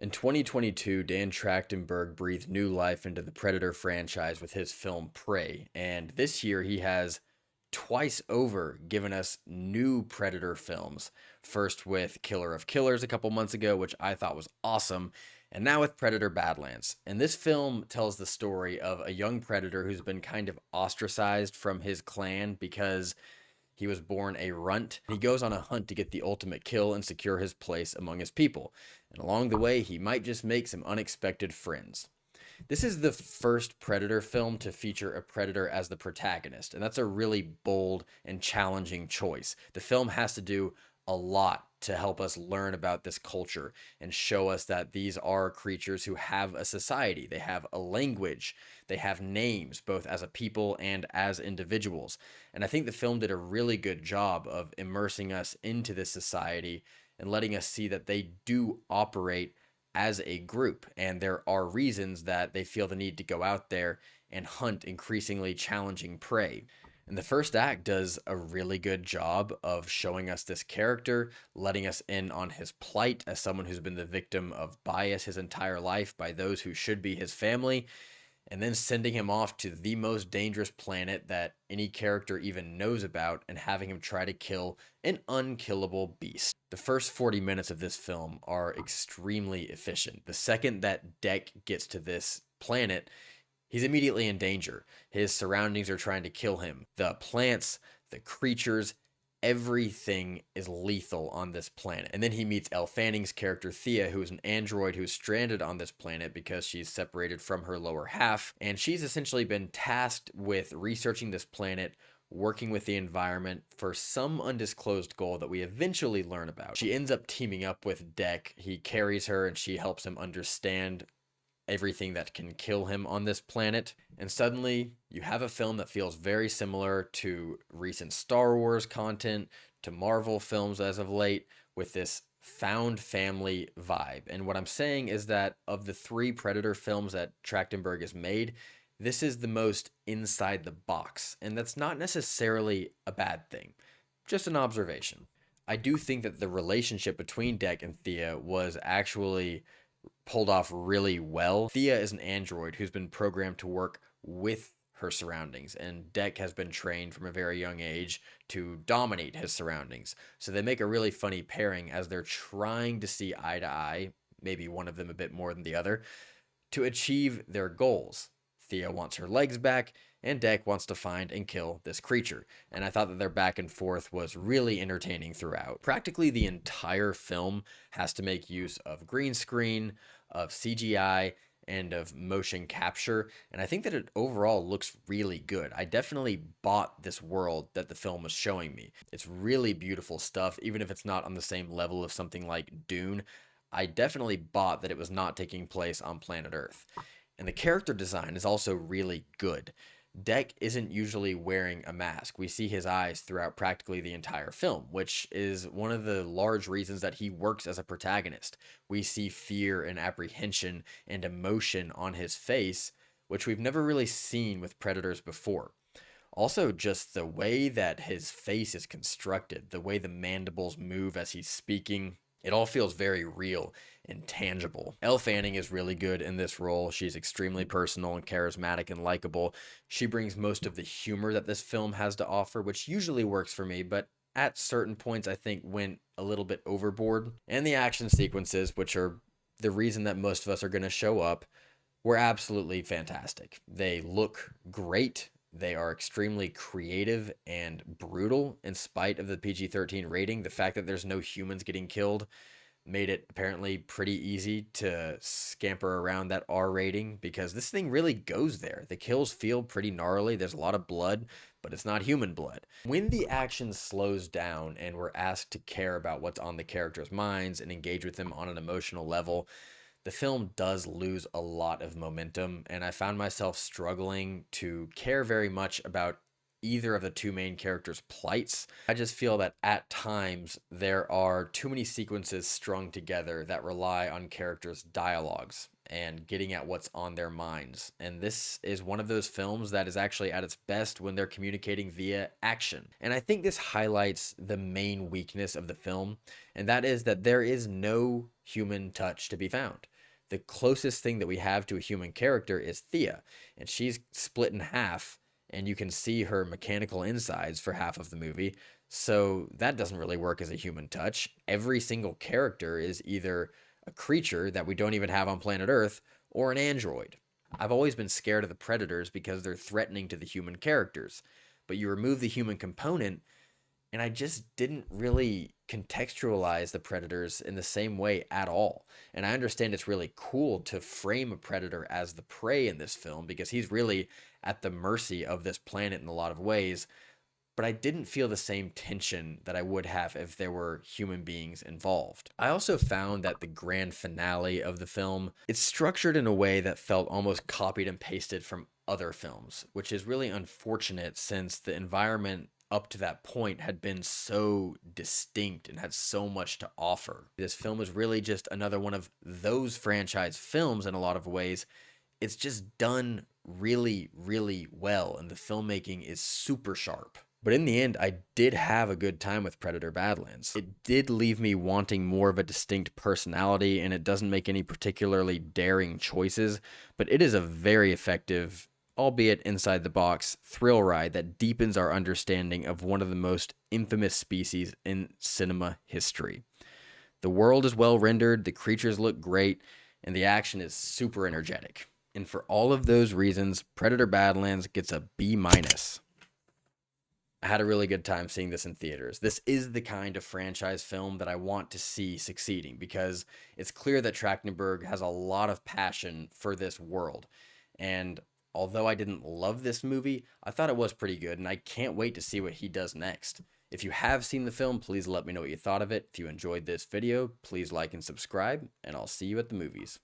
In 2022, Dan Trachtenberg breathed new life into the Predator franchise with his film Prey, and this year he has twice over given us new Predator films. First with Killer of Killers a couple months ago, which I thought was awesome, and now with Predator Badlands. And this film tells the story of a young predator who's been kind of ostracized from his clan because he was born a runt. He goes on a hunt to get the ultimate kill and secure his place among his people. And along the way, he might just make some unexpected friends. This is the first Predator film to feature a predator as the protagonist, and that's a really bold and challenging choice. The film has to do a lot to help us learn about this culture and show us that these are creatures who have a society, they have a language, they have names, both as a people and as individuals. And I think the film did a really good job of immersing us into this society and letting us see that they do operate as a group, and there are reasons that they feel the need to go out there and hunt increasingly challenging prey. And the first act does a really good job of showing us this character, letting us in on his plight as someone who's been the victim of bias his entire life by those who should be his family, and then sending him off to the most dangerous planet that any character even knows about and having him try to kill an unkillable beast. The first 40 minutes of this film are extremely efficient. The second that Deck gets to this planet, he's immediately in danger. His surroundings are trying to kill him. The plants, the creatures, everything is lethal on this planet. And then he meets Elle Fanning's character Thea, who is an android who's stranded on this planet because she's separated from her lower half. And she's essentially been tasked with researching this planet, working with the environment for some undisclosed goal that we eventually learn about. She ends up teaming up with Deck. He carries her and she helps him understand everything that can kill him on this planet. And suddenly you have a film that feels very similar to recent Star Wars content, to Marvel films as of late, with this found family vibe. And what I'm saying is that of the three Predator films that Trachtenberg has made, this is the most inside the box. And that's not necessarily a bad thing, just an observation. I do think that the relationship between Deck and Thea was actually pulled off really well. Thea is an android who's been programmed to work with her surroundings, and Deck has been trained from a very young age to dominate his surroundings. So they make a really funny pairing as they're trying to see eye to eye, maybe one of them a bit more than the other, to achieve their goals. Thea wants her legs back, and Deck wants to find and kill this creature. And I thought that their back and forth was really entertaining throughout. Practically the entire film has to make use of green screen, of CGI, and of motion capture, and I think that it overall looks really good. I definitely bought this world that the film was showing me. It's really beautiful stuff, even if it's not on the same level of something like Dune. I definitely bought that it was not taking place on planet Earth. And the character design is also really good. Deck isn't usually wearing a mask. We see his eyes throughout practically the entire film, which is one of the large reasons that he works as a protagonist. We see fear and apprehension and emotion on his face, which we've never really seen with predators before. Also, just the way that his face is constructed, the way the mandibles move as he's speaking, it all feels very real and tangible. Elle Fanning is really good in this role. She's extremely personal and charismatic and likable. She brings most of the humor that this film has to offer, which usually works for me, but at certain points I think went a little bit overboard. And the action sequences, which are the reason that most of us are going to show up, were absolutely fantastic. They look great. They are extremely creative and brutal in spite of the PG-13 rating. The fact that there's no humans getting killed made it apparently pretty easy to scamper around that R rating because this thing really goes there. The kills feel pretty gnarly. There's a lot of blood, but it's not human blood. When the action slows down and we're asked to care about what's on the characters' minds and engage with them on an emotional level, the film does lose a lot of momentum, and I found myself struggling to care very much about either of the two main characters' plights. I just feel that at times there are too many sequences strung together that rely on characters' dialogues and getting at what's on their minds. And this is one of those films that is actually at its best when they're communicating via action. And I think this highlights the main weakness of the film, and that is that there is no human touch to be found. The closest thing that we have to a human character is Thea, and she's split in half, and you can see her mechanical insides for half of the movie. So that doesn't really work as a human touch. Every single character is either a creature that we don't even have on planet Earth or an android. I've always been scared of the predators because they're threatening to the human characters. But you remove the human component, and I just didn't really contextualize the predators in the same way at all. And I understand it's really cool to frame a predator as the prey in this film because he's really at the mercy of this planet in a lot of ways, but I didn't feel the same tension that I would have if there were human beings involved. I also found that the grand finale of the film, it's structured in a way that felt almost copied and pasted from other films, which is really unfortunate since the environment up to that point had been so distinct and had so much to offer. This film is really just another one of those franchise films in a lot of ways. It's just done really, really well, and the filmmaking is super sharp. But in the end, I did have a good time with Predator Badlands. It did leave me wanting more of a distinct personality, and it doesn't make any particularly daring choices, but it is a very effective, albeit inside the box, thrill ride that deepens our understanding of one of the most infamous species in cinema history. The world is well rendered, the creatures look great, and the action is super energetic. And for all of those reasons, Predator Badlands gets a B minus. I had a really good time seeing this in theaters. This is the kind of franchise film that I want to see succeeding because it's clear that Trachtenberg has a lot of passion for this world. And although I didn't love this movie, I thought it was pretty good, and I can't wait to see what he does next. If you have seen the film, please let me know what you thought of it. If you enjoyed this video, please like and subscribe, and I'll see you at the movies.